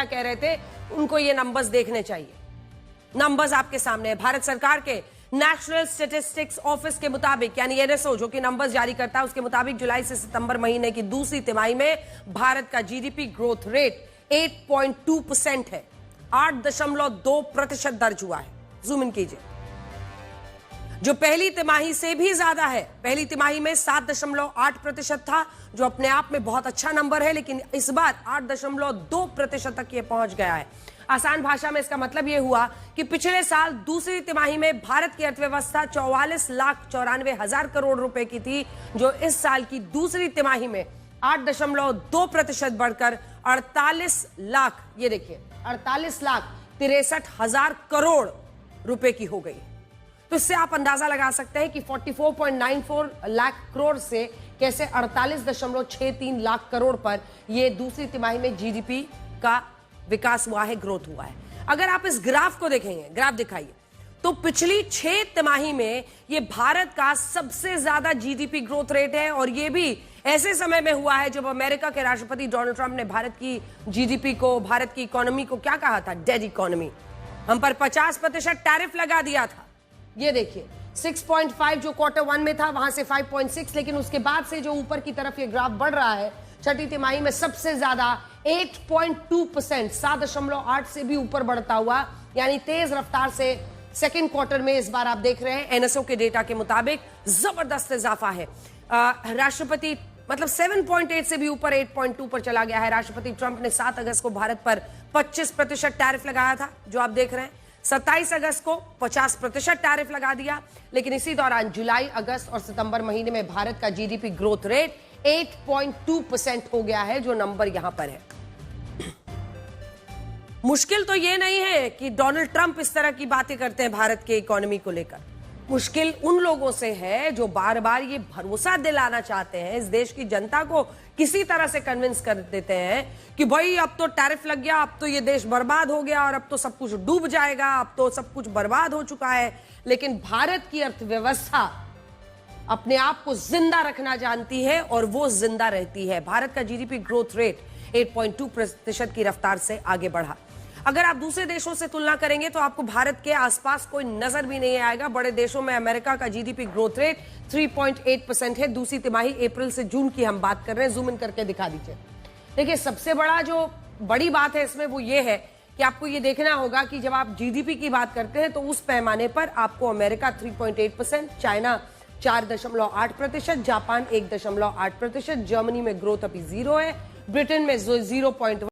कह रहे थे उनको ये नंबर्स देखने चाहिए। नंबर्स आपके सामने है। भारत सरकार के नेशनल स्टैटिस्टिक्स ऑफिस के मुताबिक, यानी एनएसओ जो कि नंबर्स जारी करता है, उसके मुताबिक जुलाई से सितंबर महीने की दूसरी तिमाही में भारत का जीडीपी ग्रोथ रेट 8.2% है। 8.2% दर्ज हुआ है। जूम इन कीजिए। जो पहली तिमाही से भी ज्यादा है। पहली तिमाही में 7.8% था, जो अपने आप में बहुत अच्छा नंबर है, लेकिन इस बार 8.2% तक ये पहुंच गया है। आसान भाषा में इसका मतलब यह हुआ कि पिछले साल दूसरी तिमाही में भारत की अर्थव्यवस्था 44,94,000 करोड़ रुपए की थी, जो इस साल की दूसरी तिमाही में 8.2% बढ़कर 48 लाख, ये देखिए 48,63,000 करोड़ रुपए की हो गई। तो इससे आप अंदाजा लगा सकते हैं कि 44.94 लाख करोड़ से कैसे 48.63 लाख करोड़ पर यह दूसरी तिमाही में जीडीपी का विकास हुआ है, ग्रोथ हुआ है। अगर आप इस ग्राफ को देखेंगे, ग्राफ दिखाइए, तो पिछली 6 तिमाही में यह भारत का सबसे ज्यादा जीडीपी ग्रोथ रेट है, और यह भी ऐसे समय में हुआ है जब अमेरिका के राष्ट्रपति डोनाल्ड ट्रंप ने भारत की जीडीपी को, भारत की इकोनॉमी को क्या कहा था? Dead economy. हम पर 50% टैरिफ लगा दिया था। ये देखिए 6.5 जो क्वार्टर 1 में था, वहां से 5.6, लेकिन उसके बाद से जो ऊपर की तरफ ये ग्राफ बढ़ रहा है, छठी तिमाही में सबसे ज्यादा 8.2%, 7.8 से भी ऊपर बढ़ता हुआ, यानी तेज रफ्तार से सेकेंड क्वार्टर में इस बार आप देख रहे हैं एनएसओ के डेटा के मुताबिक जबरदस्त इजाफा है। राष्ट्रपति मतलब 7.8 से भी ऊपर 8.2 पर चला गया है। राष्ट्रपति ट्रंप ने 7 अगस्त को भारत पर 25% टैरिफ लगाया था, जो आप देख रहे हैं। 27 अगस्त को 50% टैरिफ लगा दिया, लेकिन इसी दौरान जुलाई, अगस्त और सितंबर महीने में भारत का जीडीपी ग्रोथ रेट 8.2% हो गया है, जो नंबर यहां पर है। मुश्किल तो यह नहीं है कि डोनाल्ड ट्रंप इस तरह की बातें करते हैं भारत के इकोनॉमी को लेकर। मुश्किल उन लोगों से है जो बार बार ये भरोसा दिलाना चाहते हैं, इस देश की जनता को किसी तरह से कन्विंस कर देते हैं कि भाई अब तो टैरिफ लग गया, अब तो ये देश बर्बाद हो गया, और अब तो सब कुछ डूब जाएगा, अब तो सब कुछ बर्बाद हो चुका है। लेकिन भारत की अर्थव्यवस्था अपने आप को जिंदा रखना जानती है, और वो जिंदा रहती है। भारत का जीडीपी ग्रोथ रेट 8.2% की रफ्तार से आगे बढ़ा। अगर आप दूसरे देशों से तुलना करेंगे तो आपको भारत के आसपास कोई नजर भी नहीं आएगा। बड़े देशों में अमेरिका का जीडीपी ग्रोथ रेट 3.8% है। दूसरी तिमाही अप्रैल से जून की हम बात कर रहे हैं। जूम इन करके दिखा दीजिए। देखिए सबसे बड़ी बात है इसमें वो ये है कि आपको ये देखना होगा कि जब आप जीडीपी की बात करते हैं तो उस पैमाने पर आपको अमेरिका 3.8%, चाइना 4.8%, जापान 1.8%, जर्मनी में ग्रोथ अभी 0 है, ब्रिटेन में 0.1